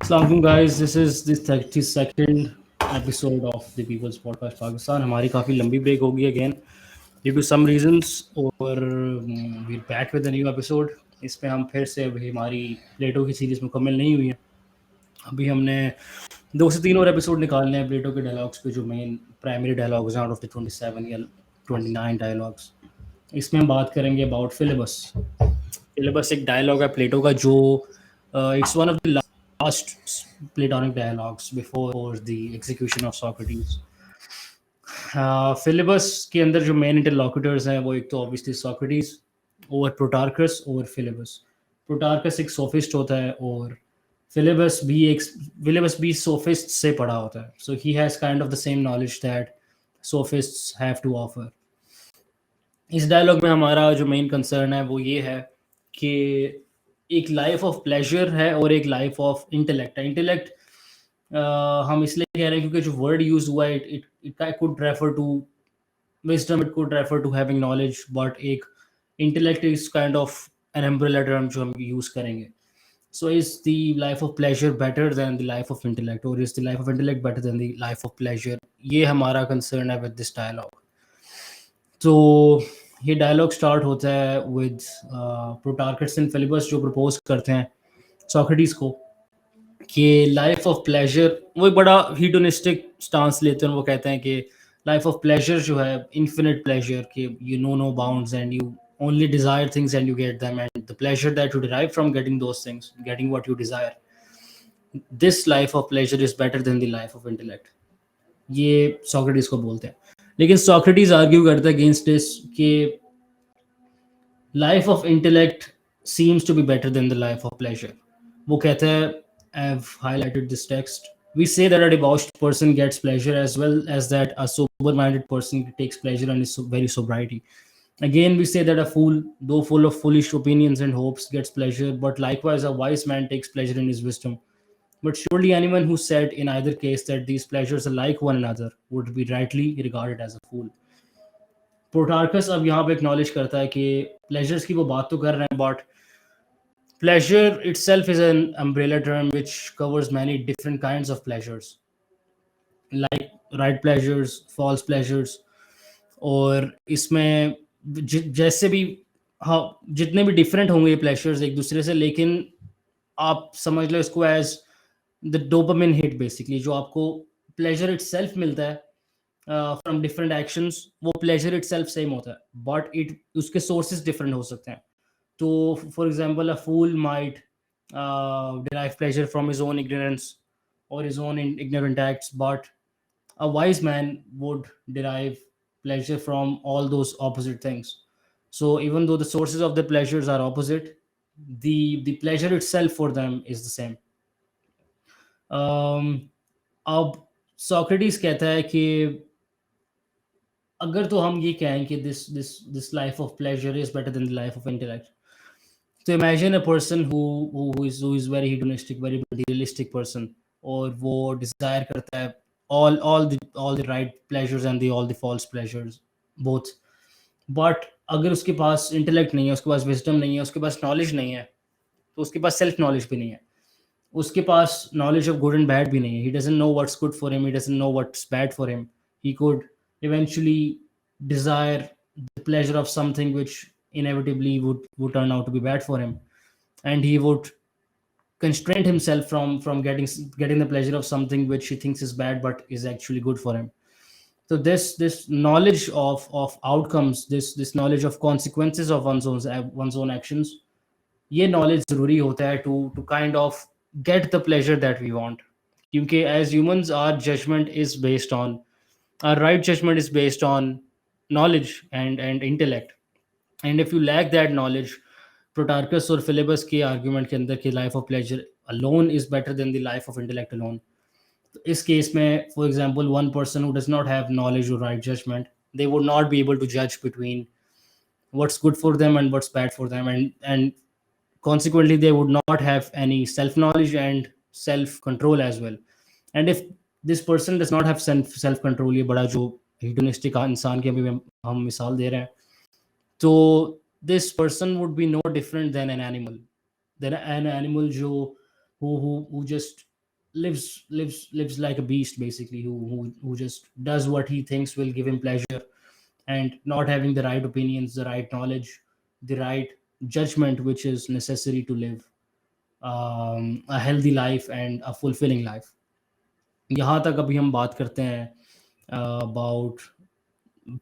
Assalamualaikum guys, this is the 32nd episode of the People's Podcast Pakistan. हमारी काफ़ी लंबी break होगी again due to some reasons और we're back with a new episode. इसमें हम फिर से अभी हमारी प्लेटो की सीरीज़ मुकम्मल नहीं हुई है. अभी हमने 2 से 3 और एपिसोड निकालने हैं प्लेटो के डायलॉग्स पे जो मेन प्राइमरी डायलॉग्स हैं आउट ऑफ द 27 या 29 डायलॉग्स. इसमें हम बात करेंगे अबाउट फिलिबस. फिलिबस एक डायलॉग है प्लेटो का जो it's one of the last Platonic dialogues before the execution of Socrates. Philebus के अंदर जो मेन इंटरलॉक्यूटर्स हैं वो एक तो ऑब्वियसली सॉक्रेटिस और प्रोटार्कस और फिलिबस. प्रोटार्कस एक सोफिस्ट होता है और फिलिबस भी सोफिस्ट से पढ़ा होता है. So he has kind of the same knowledge that sophists have to offer. इस डायलॉग में हमारा जो मेन कंसर्न है वो ये है कि एक लाइफ ऑफ प्लेजर है और एक लाइफ ऑफ इंटेलेक्ट है. इंटेलेक्ट हम इसलिए कह रहे हैं क्योंकि जो वर्ड यूज हुआ है it could refer to wisdom, it could refer to having knowledge, but एक intellect is kind of an umbrella term जो हम यूज करेंगे. So is the life of pleasure better than the life of intellect और is the life of intellect better than the life of pleasure? ये हमारा concern है with this dialogue. तो ये dialogue start होता है विद प्रोटार्कस एंड फिलिबस जो propose करते हैं सॉक्रेटिस को कि लाइफ ऑफ प्लेजर, वो बड़ा हीडोनिस्टिक स्टांस लेते हैं. वो कहते हैं कि लाइफ ऑफ प्लेजर जो है इन्फिनिट प्लेजर, कि you know bounds and you only desire things and you get them, and the pleasure that you derive from getting those things, getting what you desire, this life of pleasure is better than the life of intellect. ये Socrates को बोलते हैं. लेकिन Socrates argue करता है against this कि life of intellect seems to be better than the life of pleasure. वो कहता है, I've highlighted this text, we say that a debauched person gets pleasure as well as that a sober-minded person takes pleasure and is very sobriety. Again, we say that a fool, though full of foolish opinions and hopes, gets pleasure, but likewise a wise man takes pleasure in his wisdom. But surely anyone who said in either case that these pleasures are like one another would be rightly regarded as a fool. प्रोटार्कस अब यहाँ पे acknowledge करता है कि pleasures की वो बात तो कर रहे हैं, but pleasure itself is an umbrella term which covers many different kinds of pleasures, like right pleasures, false pleasures. और इसमें जैसे भी, हाँ, जितने भी डिफरेंट होंगे ये प्लेजर्स एक दूसरे से, लेकिन आप समझ लो इसको as the dopamine hit basically. जो आपको प्लेजर इटसेल्फ मिलता है फ्रॉम डिफरेंट एक्शंस, वो प्लेजर इटसेल्फ सेम होता है, बट उसके सोर्सेज डिफरेंट हो सकते हैं. So, for example, a fool might derive pleasure from his own ignorance or his own ignorant acts, but a wise man would derive pleasure from all those opposite things. So, even though the sources of the pleasures are opposite, the pleasure itself for them is the same. अब Socrates कहता है कि अगर तो हम ये कहें कि this life of pleasure is better than the life of intellect. So imagine a person who is very hedonistic, very materialistic person, और वो desire करता है all the right pleasures and all the false pleasures both. But अगर उसके पास intellect नहीं है, उसके पास wisdom नहीं है, उसके पास knowledge नहीं है, तो उसके पास self knowledge भी नहीं है, उसके पास knowledge of good and bad भी नहीं है. He doesn't know what's good for him. He doesn't know what's bad for him. He could eventually desire the pleasure of something which inevitably would turn out to be bad for him, and he would constrain himself from getting the pleasure of something which he thinks is bad but is actually good for him. So this knowledge of outcomes, this knowledge of consequences of one's own actions, ये knowledge ज़रूरी होता है to kind of get the pleasure that we want. क्योंकि as humans our right judgment is based on knowledge and intellect. And if you lack that knowledge, Protarchus और Philebus के argument के अंदर कि life of pleasure alone is better than the life of intellect alone. तो इस case में, for example, one person who does not have knowledge or right judgment, they would not be able to judge between what's good for them and what's bad for them, and consequently they would not have any self knowledge and self control as well. And if this person does not have self control, ये बड़ा जो hedonistic इंसान की अभी हम मिसाल दे रहे हैं, तो this person would be no different than an animal, जो who just lives like a beast, basically, who just does what he thinks will give him pleasure, and not having the right opinions, the right knowledge, the right judgment which is necessary to live a healthy life and a fulfilling life. यहाँ तक अभी हम बात करते हैं about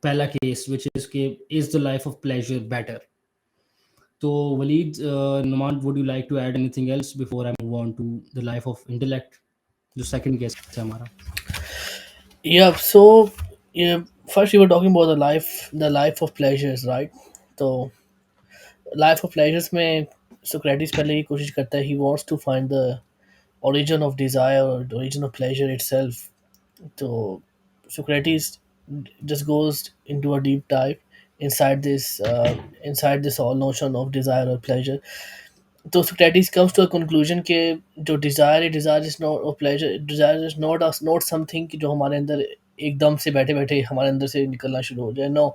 पहला case which is के is the life of pleasure better. तो Waleed, Numan, would you like to add anything else before I move on to the life of intellect, जो सेकंड केस है हमारा. Yeah, so yeah, first you were talking about the life of pleasures, right? So life of pleasures में Socrates पहले ही कोशिश करता है, he wants to find the origin of desire or the origin of pleasure itself. So Socrates just goes into a deep dive inside this whole notion of desire or pleasure. So Socrates comes to a conclusion कि जो desire is not or pleasure, desire is not something कि जो हमारे अंदर एकदम से बैठे बैठे हमारे अंदर से निकलना शुरू हो जाए. No,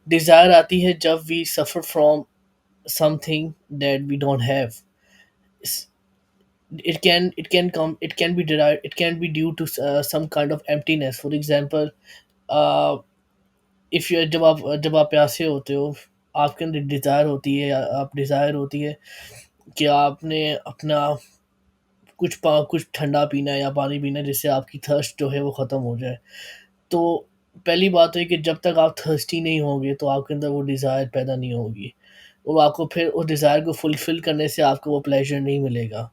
desire आती है जब we suffer from something that we don't have. It's- it can be derived, it can be due to some kind of emptiness. For example, uh, if you जब आप प्यासे होते हो, आपके अंदर डिज़ायर होती है, आप डिज़ायर होती है कि आपने अपना कुछ ठंडा पीना है या पानी पीना है जिससे आपकी थर्स्ट जो है वो ख़त्म हो जाए. तो पहली बात तो ये कि जब तक आप थर्स्टी नहीं होंगे तो आपके अंदर वो डिज़ायर पैदा नहीं होगी, और आपको फिर उस डिज़ायर को फुलफ़िल करने से आपको वो प्लेज़र नहीं मिलेगा.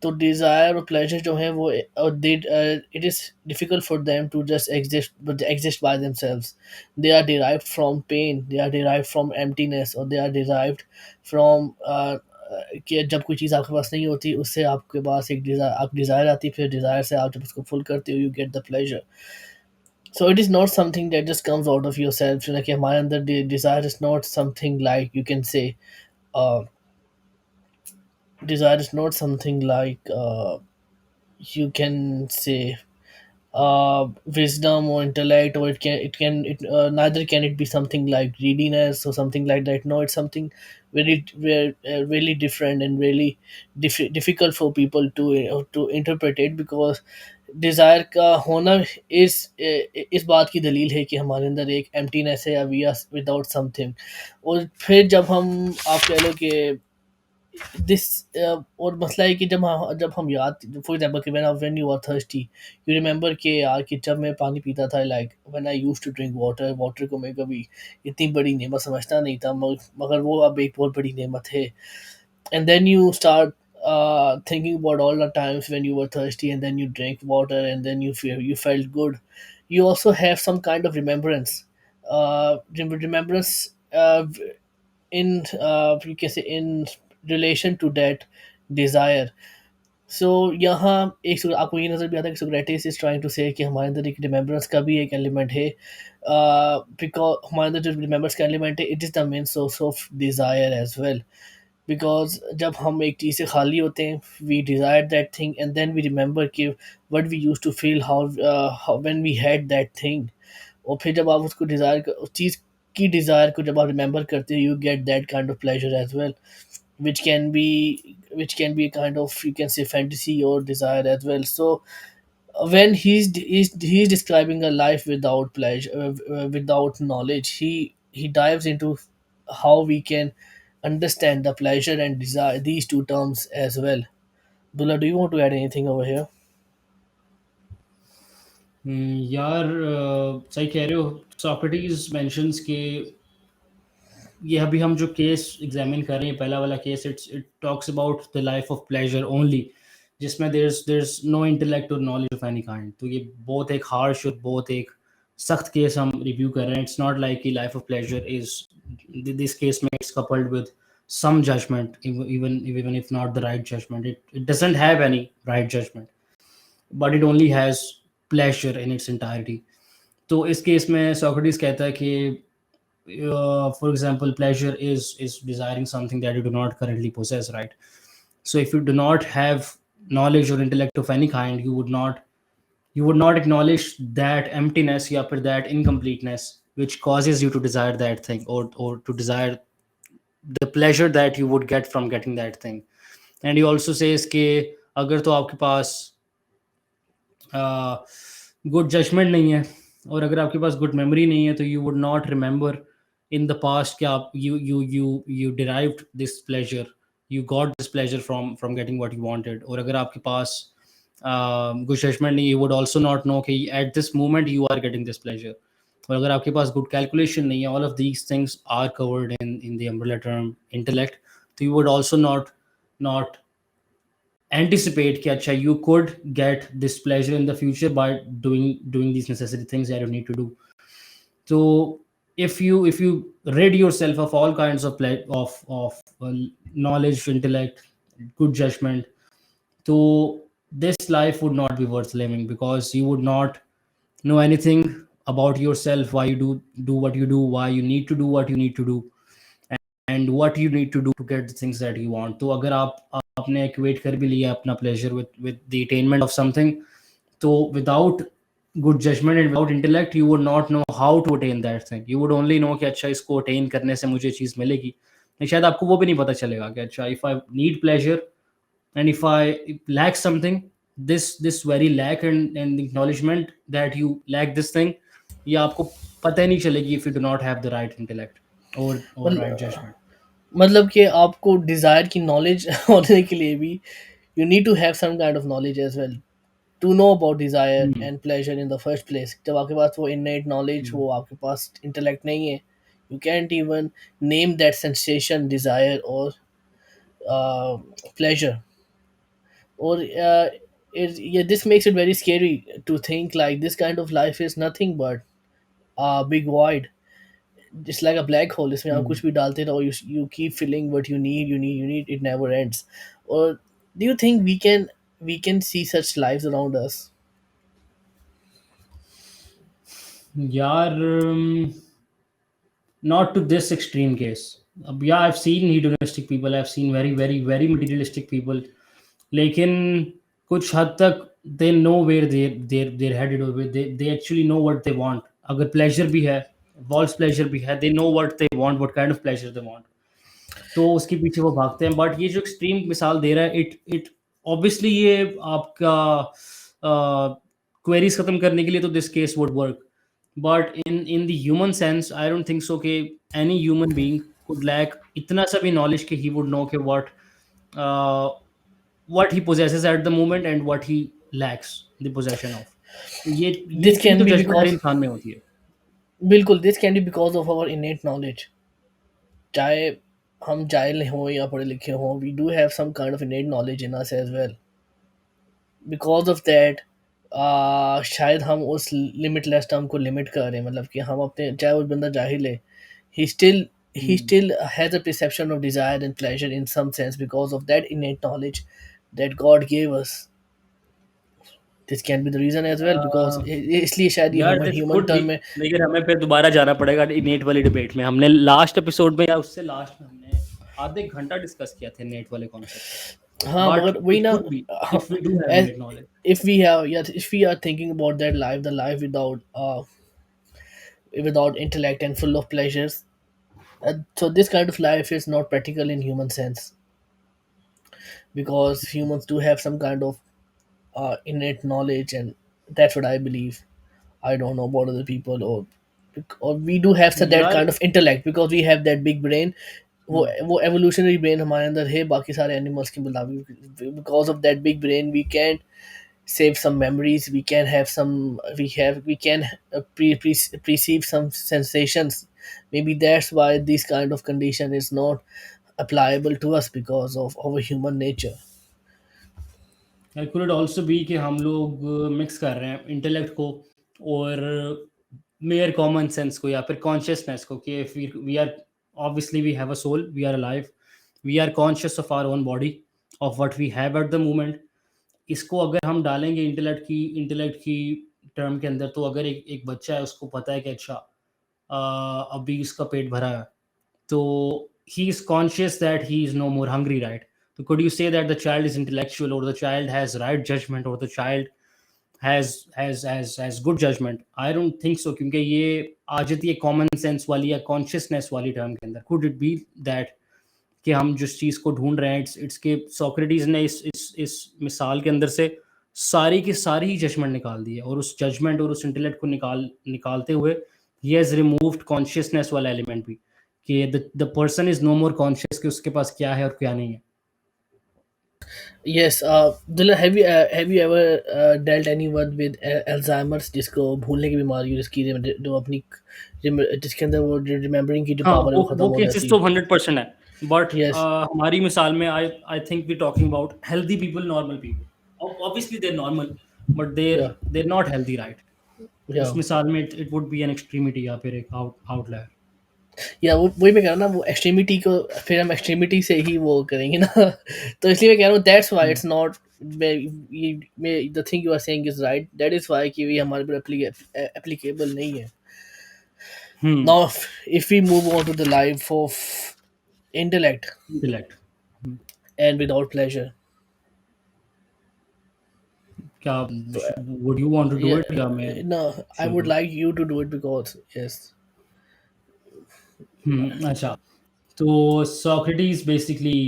तो डिज़ायर और प्लेज़र जो हैं वो it is difficult for them to just exist by themselves. They are derived from pain, they are derived from emptiness, और दे आर डिराइव्ड फ्रॉम कि जब कोई चीज़ आपके पास नहीं होती उससे आपके पास आप डिज़ायर आती है, फिर डिज़ायर से आप जब उसको फुल करते हो you get the pleasure. So it is not something that just comes out of yourself. You know, कि हमारे अंदर desire is not something like you can say. Uh, Desire is not something like you can say wisdom or intellect, or neither can it be something like greediness or something like that. No, it's something really different and really difficult for people to interpret it, because desire का होना इस बात की दलील है कि हमारे अंदर एक एम्प्टीनेस है या वी आर विदाउट समथिंग. और फिर जब आप कह लो कि दिस और मसला है कि जब हम याद, फॉर एग्जांपल कि when you are thirsty, you remember कि यार कि जब मैं पानी पीता था, like when I used to drink water, water को मैं कभी इतनी बड़ी नेमत समझता नहीं था, मगर वो अब एक बहुत बड़ी नेमत है. And then you start thinking about all the times when you were thirsty, and then you drank water, and then you felt good. You also have some kind of remembrance, remembrance in you can say in relation to that desire. सो यहाँ आपको ये नज़र भी आता है कि Socrates is trying to से कि हमारे अंदर एक रिमेम्बरेंस का भी एक एलिमेंट है, बिकॉज हमारे अंदर जो रिमेम्बरेंस का एलिमेंट है it is the main source of desire as well. Because जब हम एक चीज़ से खाली होते हैं, we desire that thing and then we remember कि what we use to feel how when we had that thing. और फिर जब आप उसको उस चीज़ की डिज़ायर को जब आप रिमेंबर करते हो, you get that kind of pleasure as well, which can be a kind of, you can say, fantasy or desire as well. So when he's describing a life without pleasure, without knowledge, he dives into how we can understand the pleasure and desire, these two terms as well. Dula, do you want to add anything over here? यार, सही कह रहे हो. Socrates mentions के ये अभी हम जो केस एग्जामिन कर रहे हैं, पहला वाला case, it talks about the life of pleasure only, जिसमें देयर इज नो इंटेलेक्ट और नॉलेज ऑफ एनी काइंड. तो ये बहुत एक हार्श और बहुत एक सख्त केस हम रिव्यू कर रहे हैं. इट्स नॉट लाइक कि life of pleasure is, this case में it's coupled with some judgment, even if not the right judgment. It doesn't have any right judgment, but it only has pleasure in its entirety. तो इस case में Socrates कहता है कि for example, pleasure is desiring something that you do not currently possess, right? So if you do not have knowledge or intellect of any kind, you would not acknowledge that emptiness, या फिर that incompleteness which causes you to desire that thing, or to desire the pleasure that you would get from getting that thing. And he also says कि अगर तो आपके पास good judgment नहीं है, और अगर आपके पास गुड मेमोरी नहीं है, तो you would not remember in the past कि आप you derived this pleasure, you got this pleasure from getting what you wanted. और अगर आपके पास गुड जजमेंट नहीं, you would also not know कि at this moment you are getting this pleasure. और अगर आपके पास गुड कैलकुलेशन नहीं है, all of these things are covered in the umbrella term intellect, तो you would also not anticipate कि अच्छा you could get this pleasure in the future by doing these necessary things that you need to do. So if you rid yourself of all kinds of knowledge, intellect, good judgment, so this life would not be worth living, because you would not know anything about yourself, why you do what you do, why you need to do what you need to do, and what you need to do to get the things that you want. तो अगर आप आपने equate कर भी लिया अपना pleasure with the attainment of something, तो without good judgment and without intellect you would not know how to attain that thing. You would only know कि अच्छा इसको attain करने से मुझे चीज़ मिलेगी, नहीं शायद आपको वो भी नहीं पता चलेगा कि अच्छा if I need pleasure and if I lack something, this very lack and acknowledgement that you lack this thing, ये आपको पता ही नहीं चलेगी if you do not have the right intellect or right मतलब judgment. मतलब कि आपको डिज़ायर की नॉलेज होने के लिए भी you need to have some kind of knowledge as well to know about desire Hmm. And pleasure in the first place. जब आपके पास वो इननेट नॉलेज, Hmm. वो आपके पास इंटेलेक्ट नहीं है, you can't even name that sensation desire और pleasure. Or yeah, this makes it very scary to think like this kind of life is nothing but a big void. It's like a black hole. इसमें आप Hmm. कुछ भी डालते रहो, you keep filling what you need. It never ends. Or do you think we can see such lives around us? यार, not to this extreme case. अब yeah, I've seen hedonistic people, I've seen very very very materialistic people, लेकिन कुछ हद तक they know where they're headed, or they actually know what they want. अगर pleasure भी है, false pleasure भी है, they know what they want, what kind of pleasure they want, तो उसके पीछे वो भागते हैं। बट ये जो एक्सट्रीम मिसाल दे रहा है, इट इट ऑब्वियसली ये आपका क्वेरीज खत्म करने के लिए तो this case would work, but in the human sense I don't think so कि any human being could lack इतना सा भी नॉलेज कि ही वुड नो कि what he possesses at the moment and what he lacks the possession of. तो ये This इतनी can तो be जजमेंट हर because इंसान में होती है। बिल्कुल this can be because of our innate knowledge. चाहे हम जाहिल हों या पढ़े लिखे हों, we do have some kind of innate knowledge in us as well. Because of that शायद हम उस लिमिटलेस टर्म को लिमिट कर रहे हैं, मतलब कि हम अपने, चाहे वो बंदा जाहिल है, he still he hmm. still has a perception of desire and pleasure in some sense because of that innate knowledge that God gave us. This can be the reason as well because इसलिए शायद ये यार human this human could be, term में। लेकिन हमें फिर दोबारा जाना पड़ेगा नेट वाली डिबेट में। हमने लास्ट एपिसोड में या उससे लास्ट में हमने आधे एक घंटा डिस्कस किया था नेट वाले कॉन्सेप्ट पे। हाँ बट मगर वही इट ना, could be if we do have as innate knowledge. if we have, yeah, if we are thinking about that life, the life without intellect and full of pleasures, so this kind of life is not practical in human sense because humans do have some kind of innate knowledge, and that's what I believe. I don't know about other people, or we do have that यार kind of intellect because we have that big brain. हम्म, वो evolutionary brain हमारे अंदर है बाकी सारे animals के मुताबिक। Because of that big brain we can save some memories, we can have some, we can perceive some sensations. Maybe that's why this kind of condition is not applicable to us because of our human nature. It could also be कि हम लोग mix कर रहे हैं intellect को और mayor common sense को या फिर कॉन्शियसनेस को, कि if we are obviously we have a soul, we are alive, we are conscious of our own body, of what we have at the moment. इसको अगर हम डालेंगे इंटेलेक्ट की टर्म के अंदर, तो अगर एक एक बच्चा है उसको पता है कि अच्छा अभी उसका पेट भरा है, तो he is conscious that he is no more hungry, right? So could you say that the child is intellectual, or the child has right judgment, or the child has good judgment? I don't think so, क्योंकि ये आ जाती है common sense वाली या consciousness वाली term के अंदर। Could it be that कि हम जिस चीज़ को ढूंढ रहे हैं, इट्स के सोक्रेटिस ने इस मिसाल के अंदर से सारी की सारी ही जजमेंट निकाल दी है, और उस जजमेंट और उस इंटेलेक्ट को निकालते हुए ही हैज़ रिमूव्ड कॉन्शियसनेस वाला एलिमेंट भी, कि the person is no more conscious कि उसके पास क्या है और क्या नहीं है. यस, दिल, have you ever dealt anyone with Alzheimer's, जिसको भूलने की बीमारी हो, जो अपनी जिसके अंदर वो रिमेम्बरिंग की जो हाँ, पावर है वो खत्म वो हो केसेस जाती तो है। 100% है, बट यस। हमारी मिसाल में I think we talking about healthy people, normal people. Obviously they normal, but या देर नॉट हेल्दी, राइट? या उस मिसाल में it would be an extremity या फिर एक आउटलायर. या वो वही मैं कह रहा हूँ ना, वो एक्सट्रीमिटी को फिर हम एक्सट्रीमिटी से ही वो करेंगे ना। तो इसलिए मैं कह रहा हूँ that's why it's not, the thing you are saying is right, that is why कि ये हमारे पर एप्लीकेबल नहीं है। Hmm. Now if we move on to the life of intellect intellect. and without pleasure. क्या So, would you want to do yeah, it, या मैं no, I शुरू would करूँ? like you to do it because yes, अच्छा. तो Socrates basically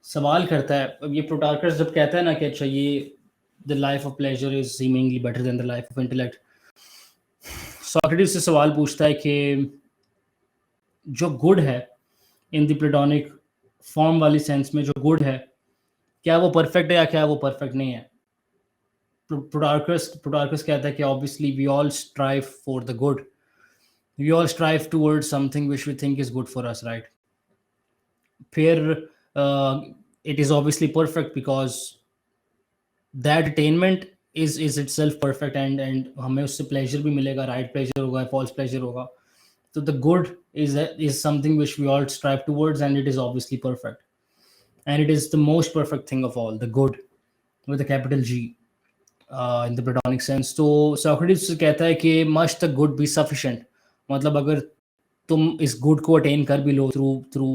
सवाल करता है, अब ये प्रोटार्कस जब कहता है ना कि अच्छा ये the life of pleasure is seemingly better than the life of intellect, Socrates से सवाल पूछता है कि जो गुड है इन द प्लेटोनिक फॉर्म वाली सेंस में, जो गुड है, क्या वो परफेक्ट है या क्या वो परफेक्ट नहीं है? प्रोटार्कस कहता है कि obviously we all strive for the good, we all strive towards something which we think is good for us, right? फिर it is obviously perfect because that attainment is itself perfect, and हमें उससे pleasure भी मिलेगा, right pleasure होगा, false pleasure होगा. तो the good is something which we all strive towards, and it is obviously perfect, and it is the most perfect thing of all, the good with a capital G, in the Platonic sense. तो Socrates कहता है कि must the good be sufficient, मतलब अगर तुम इस good को attain कर भी लो through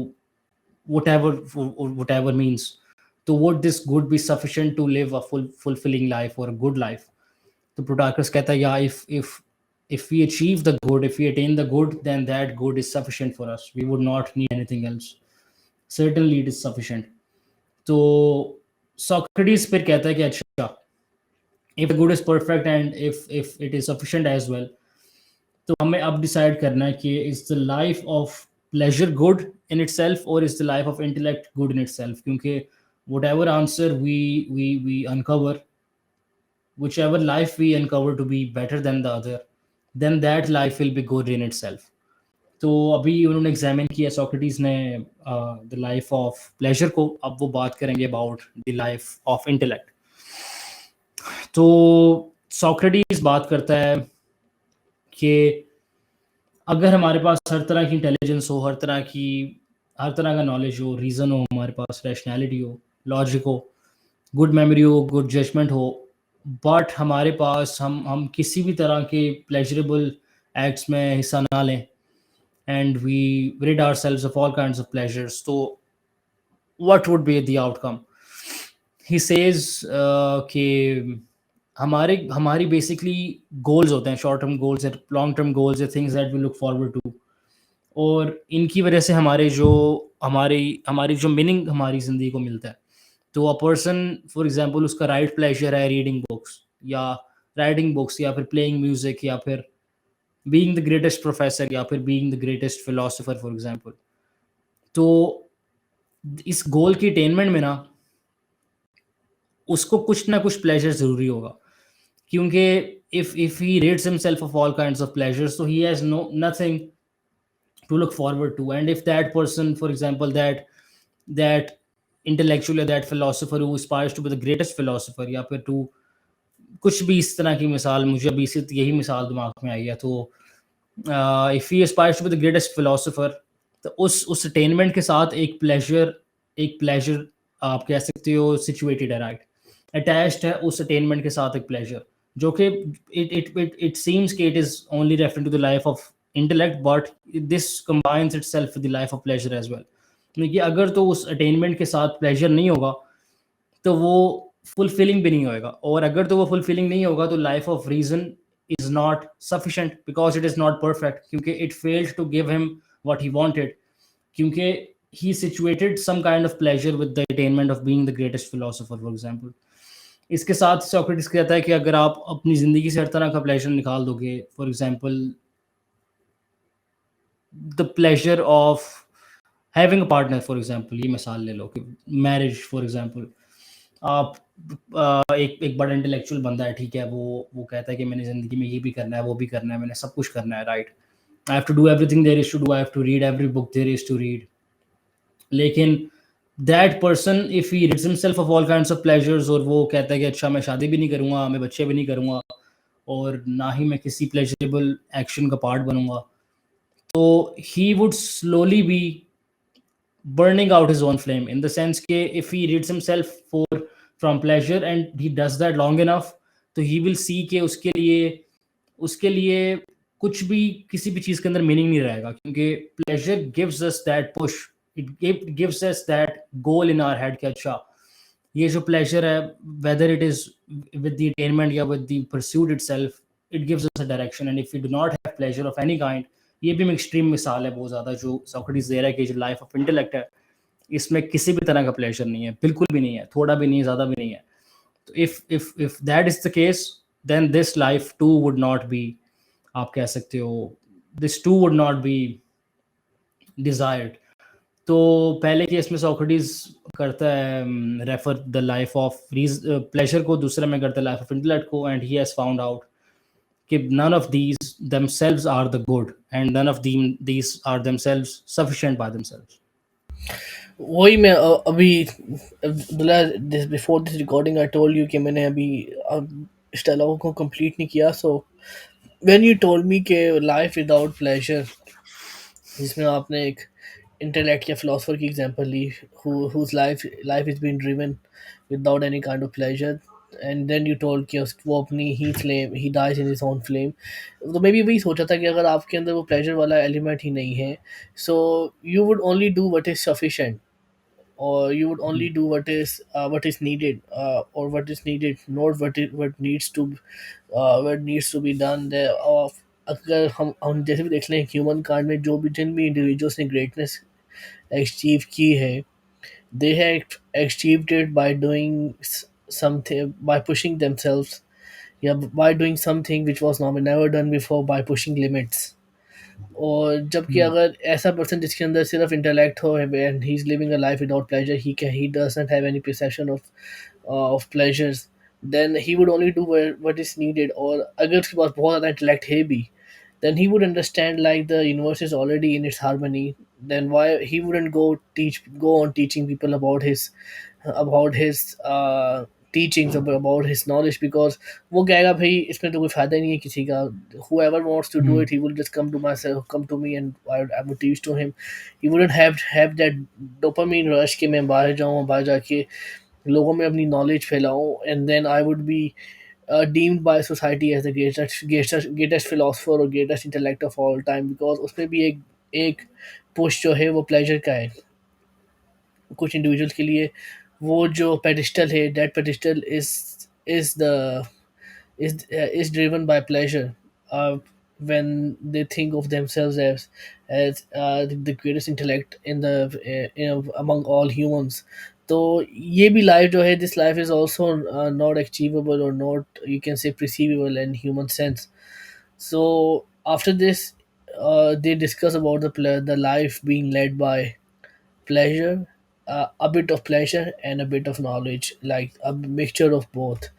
whatever whatever means, तो would this good be sufficient to live a fulfilling life or a good life? तो Protarchus कहता है yeah, if we achieve the good, if we attain the good, then that good is sufficient for us, we would not need anything else, certainly it is sufficient. तो Socrates फिर कहता है कि अच्छा, if good is perfect and if it is sufficient as well, तो हमें अब decide करना है कि is the life of pleasure good in itself, और is the life of intellect good in itself, क्योंकि whatever answer we uncover, whichever life we uncover to be better than the other, then that life will be good in itself. तो अभी उन्होंने examine किया Socrates ने the life of pleasure को, अब वो बात करेंगे about the life of intellect. तो सोक्रेटिस बात करता है कि अगर हमारे पास हर तरह की इंटेलिजेंस हो, हर तरह का नॉलेज हो, रीज़न हो, हमारे पास रैशनैलिटी हो, लॉजिक हो, गुड मेमोरी हो, गुड जजमेंट हो, बट हमारे पास हम किसी भी तरह के प्लेजरेबल एक्ट्स में हिस्सा ना लें, and we rid ourselves of all kinds of pleasures, so what would be the outcome? He says कि हमारे हमारी बेसिकली गोल्स होते हैं, शॉर्ट टर्म गोल्स है, लॉन्ग टर्म गोल्स है, things that we look forward to, और इनकी वजह से हमारी जो मीनिंग हमारी ज़िंदगी को मिलता है. तो अ पर्सन फॉर एग्जांपल उसका राइट प्लेजर है रीडिंग बुक्स या फिर प्लेइंग म्यूजिक या फिर बीइंग द ग्रेटेस्ट प्रोफेसर या फिर being the greatest philosopher for example. तो इस गोल की अटेनमेंट में ना उसको कुछ ना कुछ प्लेजर ज़रूरी होगा, क्योंकि if he rates himself of all kinds of pleasures, so he has nothing to look forward to. And if that person, for example, that intellectual or that philosopher who aspires to be the greatest philosopher, या फिर to कुछ भी इस तरह की मिसाल, मुझे अभी सिर्फ यही मिसाल दिमाग में आई है, तो if he aspires to be the greatest philosopher, तो उस अटेनमेंट के साथ एक प्लेजर आप कह सकते हो सिचुएटेड है, राइट, अटैच्ड है उस अटेनमेंट के साथ एक प्लेजर, जो कि इट सीम्स कि it is only referring to the life of intellect, but this combines itself with the life of pleasure as well. क्योंकि अगर तो उस अटेनमेंट के साथ प्लेजर नहीं होगा, तो वो फुलफिलिंग भी नहीं होएगा, और अगर तो वो फुलफिलिंग नहीं होगा, तो life of reason is not sufficient because it is not perfect, क्योंकि it failed to give him what he wanted, क्योंकि he situated some kind of pleasure with the attainment of being the greatest philosopher, for example. इसके साथ Socrates कहता है कि अगर आप अपनी ज़िंदगी से हर तरह का प्लेजर निकाल दोगे, for example the pleasure of having a partner, for example ये मिसाल ले लो कि मैरिज फॉर एग्जांपल, आप एक एक बड़ा इंटेलेक्चुअल बंदा है, ठीक है, वो कहता है कि मैंने ज़िंदगी में ये भी करना है, वो भी करना है, मैंने सब कुछ करना है, right? I have to do everything there is to do, I have to read every book there is to read. लेकिन that person if he rids himself of all kinds of pleasures, और वो कहता है कि अच्छा मैं शादी भी नहीं करूँगा, मैं बच्चे भी नहीं करूँगा, और ना ही मैं किसी प्लेजरेबल एक्शन का पार्ट बनूँगा, तो he would slowly be burning out his own flame, in the sense ke if he rids himself for from pleasure and he does that long enough, तो he will see कि उसके लिए कुछ भी किसी भी चीज़ के अंदर मीनिंग नहीं रहेगा, क्योंकि pleasure gives us that push, it gives us that goal in our head कि अच्छा ये जो प्लेजर है, whether it is with the attainment या with the pursuit itself, it gives us a direction, and if you do not have pleasure of any kind, ये भी extreme मिसाल है बहुत ज़्यादा जो सोक्रेटिस दे रहा है कि जो लाइफ ऑफ इंटेलेक्ट है, इसमें किसी भी तरह का प्लेजर नहीं है, बिल्कुल भी नहीं है, थोड़ा भी नहीं है, ज़्यादा भी नहीं है। तो if that is the case, then this life too would not be, आप कह सकते हो, this too would not be desired. तो पहले केस में सोक्रेटिस करता है refer the life of pleasure को, दूसरे में करता है लाइफ ऑफ इंटेलेक्ट को, and he has found out कि none of these themselves are the good, and none of these are themselves sufficient by themselves. वही मैं अभी this before this recording I told you कि मैंने अभी इस dialogue को कंप्लीट नहीं किया। So when you told me कि लाइफ विदाउट प्लेजर, जिसमें आपने एक इंटेलेक्ट या फिलोसफर की एग्जांपल ली, whose life is being driven without any kind of pleasure, and then you told कि वो अपनी ही flame, he dies in his own flame। तो मैं भी वही सोचा था कि अगर आपके अंदर वो प्लेजर वाला एलिमेंट ही नहीं है, so you would only do what is sufficient, or you would only do what is needed, or what is needed, not what needs to be done there of। अगर हम जैसे भी देख लें ह्यूमन काइंड में जो भी जिन भी इंडिविजुअल्स ने ग्रेटनेस अचीव की है, they have achieved it by doing something, by pushing themselves, yeah, by doing something which was never done before, by pushing limits। और जबकि Hmm. अगर ऐसा पर्सन जिसके अंदर सिर्फ इंटेलेक्ट हो and he is living a life without pleasure, he doesn't have any perception of pleasures, then he would only do what is needed. और अगर उसके पास बहुत ज़्यादा इंटेलेक्ट है भी, then he would understand like the universe is already in its harmony, then why he wouldn't go on teaching people about his teachings, about his knowledge, because वो कहेगा भाई इसमें तो कोई फायदा नहीं है किसी का, whoever wants to do Hmm. it, he will just come to me and I would teach to him। he wouldn't have that dopamine rush कि मैं बाहर जाऊँ, बाहर जाके लोगों में अपनी knowledge फैलाऊँ, and then I would be deemed by society as the greatest philosopher or greatest intellect of all time, because उसमें भी एक पुश जो है वो प्लेजर का है। कुछ इंडिविजुअल्स के लिए वो जो पेडिस्टल है, that pedestal is the is driven by pleasure, when they think of themselves as the greatest intellect in the among all humans। तो ये भी लाइफ जो है, this life is also not achievable और not you can say perceivable in human sense। So after this, they discuss about the life being led by pleasure, a bit of pleasure and a bit of knowledge, like a mixture of both।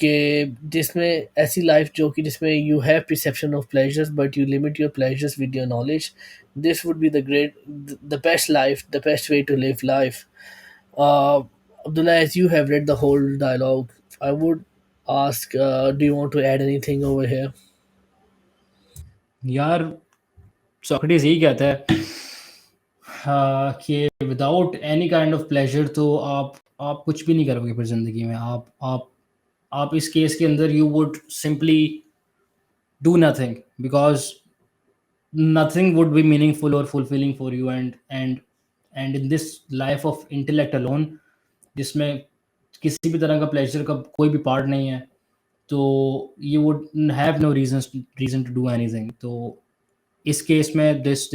कि जिसमें ऐसी life जो कि जिसमें you have perception of pleasures but you limit your pleasures with your knowledge, this would be the best life, the best way to live life। uh, Abdullah, as you have read the whole dialogue, I would ask, do you want to add anything over here? यार Socrates यही कहता है कि without any kind of pleasure तो आप कुछ भी नहीं करोगे फिर ज़िंदगी में, आप इस केस के अंदर you would simply do nothing, because nothing would be meaningful or fulfilling for you, and in this life of intellect alone, जिसमें किसी भी तरह का प्लेजर का कोई भी पार्ट नहीं है, तो you would have no reason to do anything। तो इस केस में this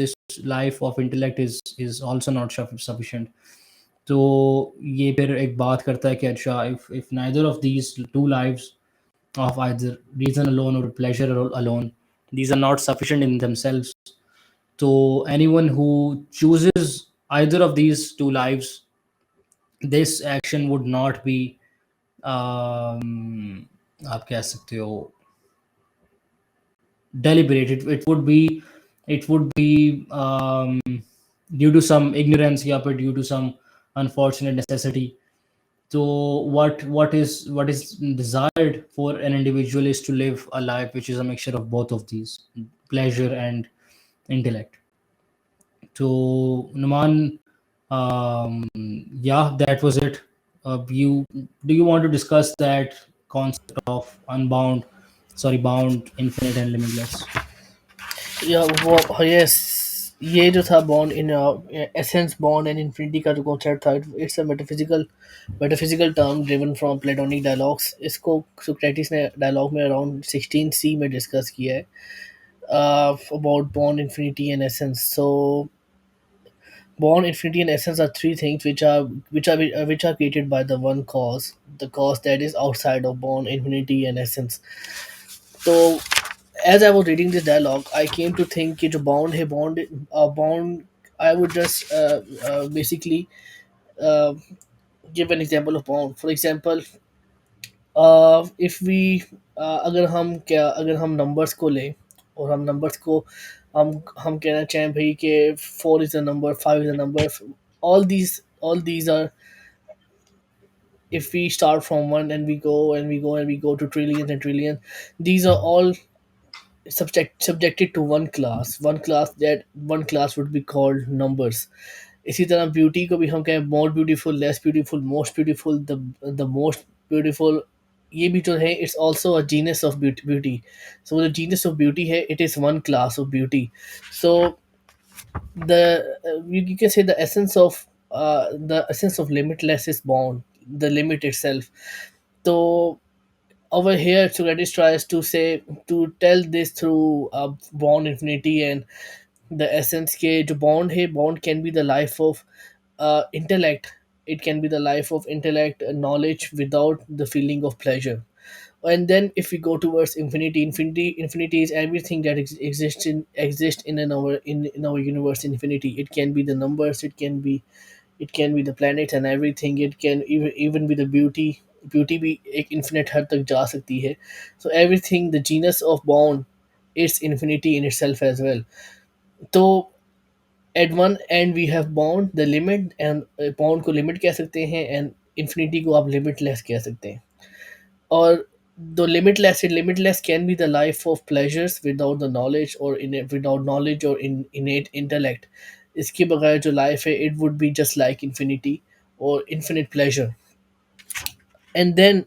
life of intellect is also not sufficient। तो ये फिर एक बात करता है कि अच्छा, if neither of these two lives of either reason alone or pleasure alone, these are not sufficient in themselves. So anyone who chooses either of these two lives, this action would not be आप कह सकते हो deliberate. It would be due to some ignorance, या फिर due to some unfortunate necessity. So what is desired for an individual is to live a life which is a mixture of both of these, pleasure and intellect. So Numan, yeah, that was it. You Do you want to discuss that concept of unbound, sorry, bound, infinite, and limitless? या वो yes, ये जो था bond in essence bond and infinity का जो concept था, it's a metaphysical term driven from platonic dialogues. इसको Socrates ने डायलॉग में अराउंड 16C में डिस्कस किया है, about bond infinity and essence. So bond, infinity, and essence are three things which are created by the one cause, the cause that is outside of bond, infinity, and essence. So, as I was reading this dialogue, I came to think कि जो bond है, bond, I would just basically uh, give an example of bond. For example, if we अगर हम numbers को लें, और हम numbers को हम कहना चाहें भाई कि 4 is a number, 5 is a number, all these are, if we start from one and we go and we go and we go to trillions and trillions, these are all subjected to one class, that one class would be called numbers. इसी तरह beauty को भी हम कहें more beautiful, less beautiful, most beautiful, the most beautiful, ये भी जो है it's also a genus of beauty. So the genus of beauty है, it is one class of beauty. So you can say the essence of limitless is bound, the limit itself. So over here Socrates tries to tell this through bond, infinity, and the essence के जो bond है, bond can be the life of intellect, it can be the life of intellect and knowledge without the feeling of pleasure. And then if we go towards infinity is everything that exists in our universe. Infinity, it can be the numbers, it can be the planets and everything, it can even be the beauty भी एक infinite हद तक जा सकती है. So everything, the genus of bond, it's infinity in itself as well. So at one end we have bond, the limit, and bond को limit कह सकते हैं, and infinity को आप limitless कह सकते हैं. Or the limitless can be the life of pleasures without the knowledge, or without knowledge or in innate intellect. इसके बगैर जो life है, it would be just like infinity or infinite pleasure. And then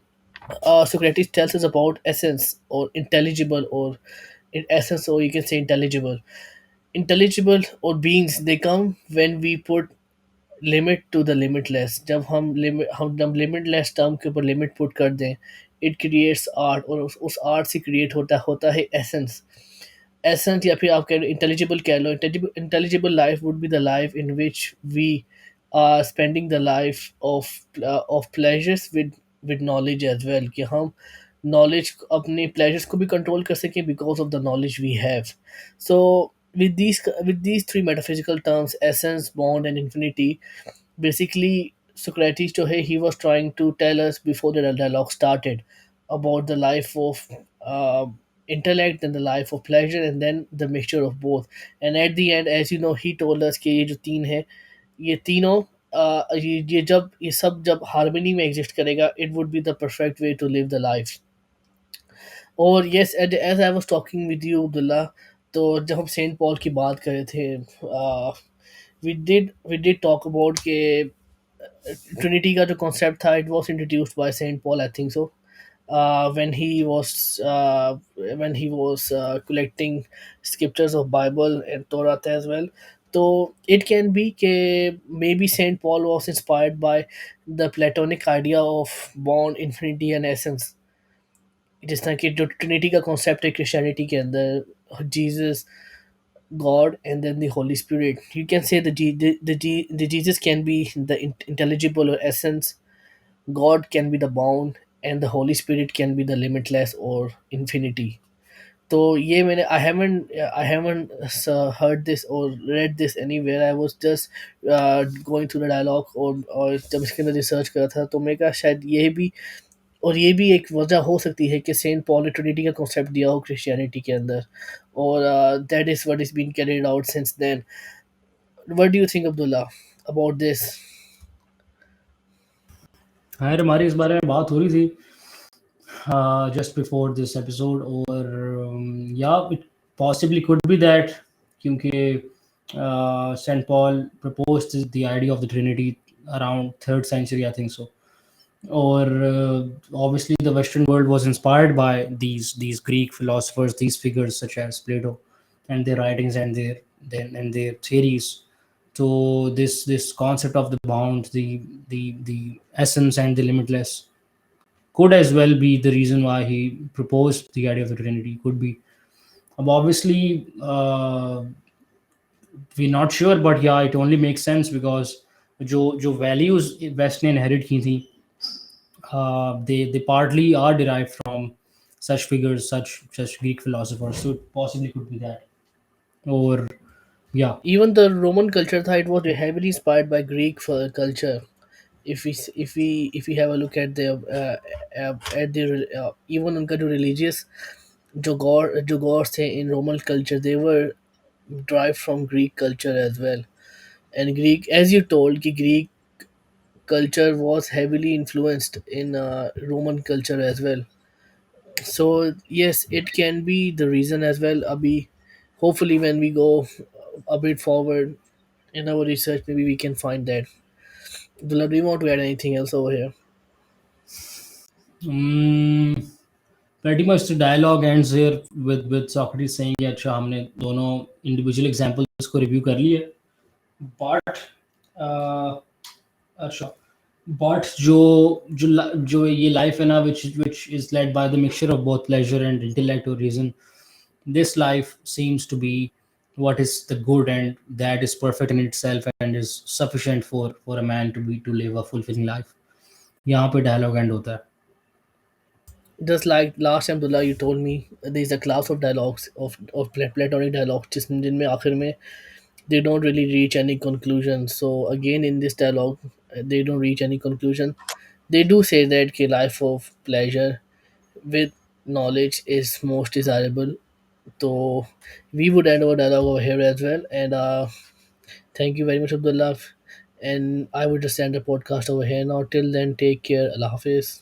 Socrates tells us about essence or intelligible, or in essence, or you can say intelligible or beings. They come when we put limit to the limitless. जब हम limitless term के ऊपर limit put कर दें, it creates art, और उस art से create होता है एसेंस। एसेंस, या फिर आप कह लो इंटेलिजिबल कह लो, intelligible life would be the life in which we are spending the life of pleasures with knowledge as well, कि हम नॉलेज, अपने प्लेजर्स को भी कंट्रोल कर सकें because of the knowledge we have. So with these three metaphysical terms, essence, bond, and infinity, basically Socrates जो है, he was trying to tell us before the dialogue started about the life of uh, intellect and the life of pleasure, and then the mixture of both. And at the end, as you know, he told us कि ये जो तीन है, ये तीनों ये सब जब हार्मनी में एग्जिस्ट करेगा, it would be the perfect way to live the life. और yes, as I was talking with you Abdullah, तो जब हम सेंट पॉल की बात कर रहे थे, वी डिड टॉक अबाउट के ट्रिनिटी का जो कॉन्सेप्ट था, it was introduced by Saint Paul, I think so, when he was collecting scriptures of Bible and Torah as well. So it can be ke maybe Saint Paul was inspired by the Platonic idea of bond, infinity, and essence. जिस तरह की जो Trinity का concept है Christianity के अंदर, Jesus God, and then the Holy Spirit. You can say the Jesus can be the intelligible or essence, God can be the bound, and the Holy Spirit can be the limitless or infinity. तो ये मैंने I haven't heard this or read this anywhere. I was just going through the dialogue और जब इसके अंदर research कर रहा था तो मैं कहा शायद ये भी और ये भी एक वजह हो सकती है कि सेंट पॉल ने ट्रिनिटी का कॉन्सेप्ट दिया हो क्रिश्चियनिटी के अंदर और that is what is been carried out since then. What do you think Abdullah about this? खैर हमारी इस बारे में बात हो रही थी just before this episode, or yeah, it possibly could be that क्योंकि Saint Paul proposed the idea of the Trinity around third century, I think so. Or obviously, the Western world was inspired by these Greek philosophers, these figures such as Plato, and their writings and their theories. So this concept of the bound, the essence and the limitless could as well be the reason why he proposed the idea of the Trinity. Could be. Obviously, we're not sure, but yeah, it only makes sense because जो values West ने inherit की थी, they partly are derived from such figures, such Greek philosophers. So it possibly could be that, or yeah. Even the Roman culture था, it was heavily inspired by Greek culture. If we have a look at the even उनका जो religious जो gods थे in Roman culture, they were derived from Greek culture as well. And Greek, as you told, कि Greek culture was heavily influenced in Roman culture as well. So yes, it can be the reason as well. Abhi, hopefully when we go a bit forward in our research, maybe we can find that. Dulab, do you want to add anything else over here? Mm, pretty much the dialogue ends here with Socrates saying कि अच्छा हमने दोनों individual examples को review कर लिए, but अच्छा but जो ये life है ना, which is led by the mixture of both pleasure and intellect or reason, this life seems to be what is the good and that is perfect in itself and is sufficient for a man to live a fulfilling life. यहाँ पे dialogue end होता है. Just like last time, Dullah, you told me there is a class of dialogues of Platonic dialogues, जिनमें आखिर में they don't really reach any conclusion. So again, in this dialogue, they don't reach any conclusion. They do say that the life of pleasure with knowledge is most desirable. So we would end our dialogue over here as well. And thank you very much, Abdullah. And I would just end the podcast over here now. Till then, take care. Allah Hafiz.